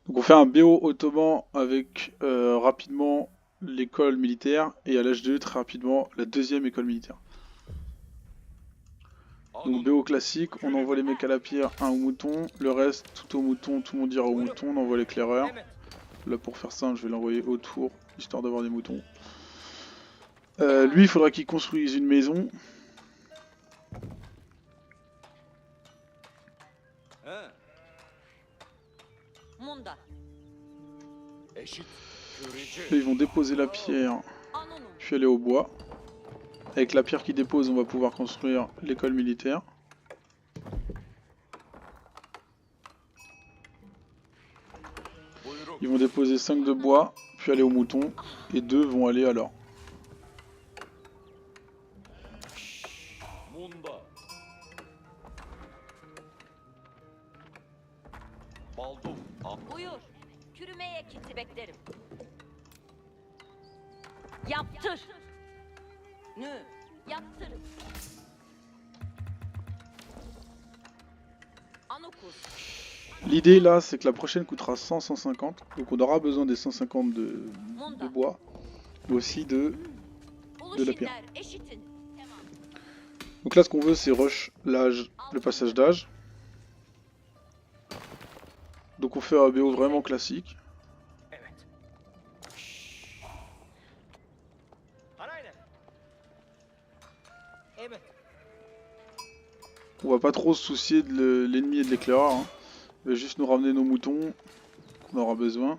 Donc on fait un BO ottoman avec rapidement l'école militaire et à l'âge 2 très rapidement la deuxième école militaire. Donc BO classique, on envoie les mecs à la pierre, un au mouton, le reste tout au mouton, tout le monde ira au mouton, on envoie l'éclaireur. Là pour faire ça, je vais l'envoyer autour, histoire d'avoir des moutons. Lui, il faudra qu'il construise une maison. Munda. Là, ils vont déposer la pierre, puis aller au bois. Avec la pierre qu'ils déposent, on va pouvoir construire l'école militaire. Ils vont déposer 5 de bois, puis aller au mouton, et 2 vont aller à l'or. Buyur. Çürümeye kiti beklerim. Yaptır. Nü. Yaptırım. Anokus. L'idée là, c'est que la prochaine coûtera 100-150, donc on aura besoin des 150 de bois, mais aussi de la pierre. Donc là, ce qu'on veut, c'est rush l'âge, le passage d'âge. Donc on fait un BO vraiment classique. On va pas trop se soucier de l'ennemi et de l'éclaireur. Hein. Il va juste nous ramener nos moutons qu'on aura besoin.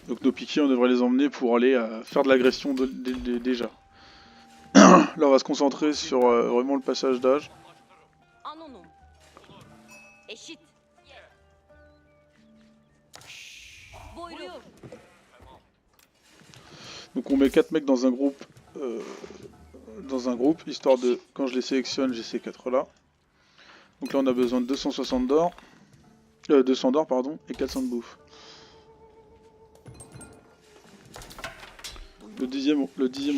Donc nos piquiers, on devrait les emmener pour aller faire de l'agression déjà. Là, on va se concentrer sur vraiment le passage d'âge. Donc on met 4 mecs dans un groupe, histoire de, quand je les sélectionne, j'ai ces 4 là. Donc là on a besoin de 260 d'or, 200 d'or pardon, et 400 de bouffe. Le 10e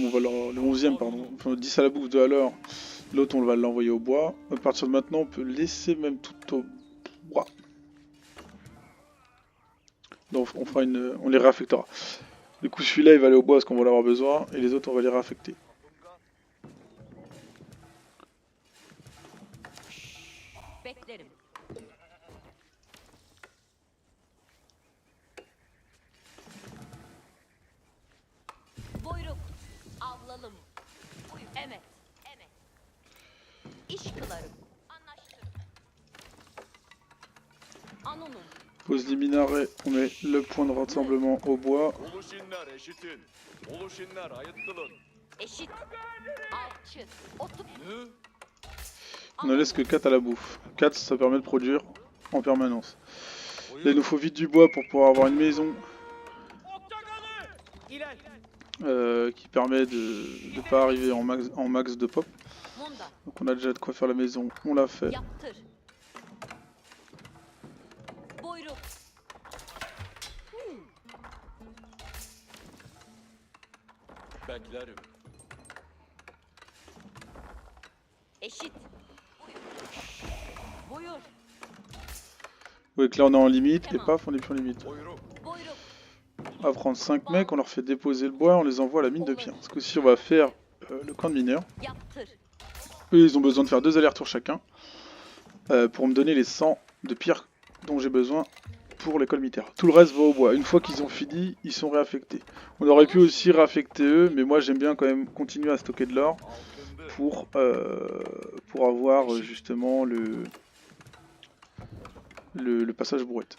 on va le 11e pardon, enfin 10 à la bouffe, 2 à l'heure. L'autre on va l'envoyer au bois. À partir de maintenant on peut laisser même tout au bois. Donc on les réaffectera. Du coup celui-là il va aller au bois parce qu'on va l'avoir besoin et les autres on va les réaffecter. Pose les minarets, on met le point de rassemblement au bois. On ne laisse que 4 à la bouffe. 4 ça permet de produire en permanence. Là il nous faut vite du bois pour pouvoir avoir une maison qui permet de ne pas arriver en max de pop. Donc on a déjà de quoi faire la maison, on l'a fait. Donc là on est en limite et paf on est plus en limite. On va prendre 5 mecs, on leur fait déposer le bois, on les envoie à la mine de pierre. Ce coup-ci on va faire le camp de mineurs. Eux ils ont besoin de faire 2 allers-retours chacun pour me donner les 100 de pierre dont j'ai besoin pour l'école militaire. Tout le reste va au bois. Une fois qu'ils ont fini, ils sont réaffectés. On aurait pu aussi réaffecter eux, mais moi j'aime bien quand même continuer à stocker de l'or pour avoir justement le passage brouette.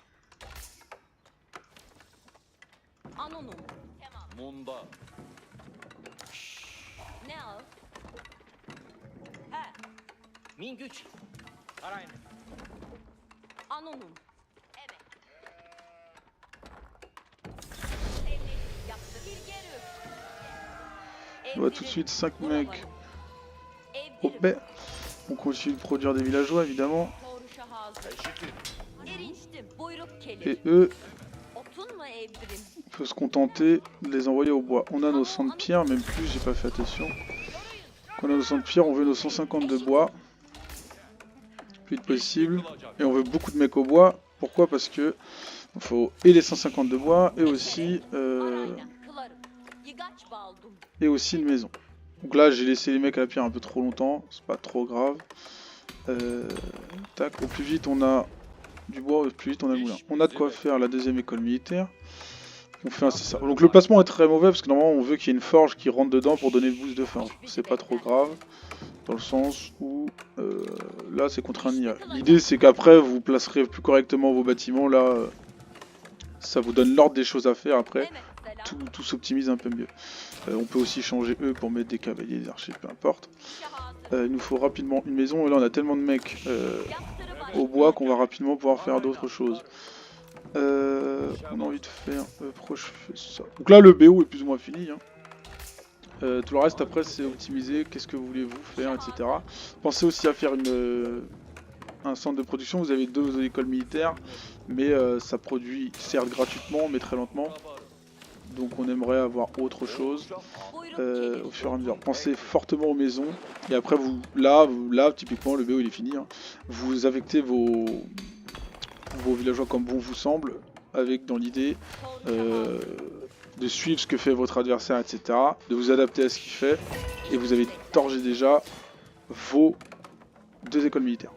On va tout de suite 5 mecs au paix. On continue de produire des villageois évidemment. Et eux, evdirin. On peut se contenter de les envoyer au bois. On a nos 100 de pierre, même plus, j'ai pas fait attention. Quand on a nos 100 de pierre, on veut nos 150 de bois. Plus vite possible. Et on veut beaucoup de mecs au bois. Pourquoi? Parce que il faut et les 150 de bois et aussi une maison. Donc là j'ai laissé les mecs à la pierre un peu trop longtemps, c'est pas trop grave. Tac, au plus vite on a du bois, au plus vite on a le moulin. On a de quoi faire la deuxième école militaire. On fait ainsi ça. Donc le placement est très mauvais parce que normalement on veut qu'il y ait une forge qui rentre dedans pour donner le boost de forge. C'est pas trop grave. Dans le sens où là c'est contre un IA. L'idée c'est qu'après vous placerez plus correctement vos bâtiments. Là ça vous donne l'ordre des choses à faire. Après tout s'optimise un peu mieux. On peut aussi changer eux pour mettre des cavaliers, des archers, peu importe. Il nous faut rapidement une maison. Et là on a tellement de mecs au bois qu'on va rapidement pouvoir faire d'autres choses. On a envie de faire pourquoi je fais ça. Donc là le BO est plus ou moins fini. Hein. Tout le reste après c'est optimiser, qu'est-ce que voulez-vous faire, etc. Pensez aussi à faire un centre de production, vous avez 2 écoles militaires, mais ça produit certes gratuitement, mais très lentement. Donc on aimerait avoir autre chose au fur et à mesure. Pensez fortement aux maisons, et après là typiquement le BO il est fini. Hein. Vous affectez vos villageois comme bon vous semble, avec dans l'idée de suivre ce que fait votre adversaire, etc. De vous adapter à ce qu'il fait. Et vous avez torgé déjà vos 2 écoles militaires.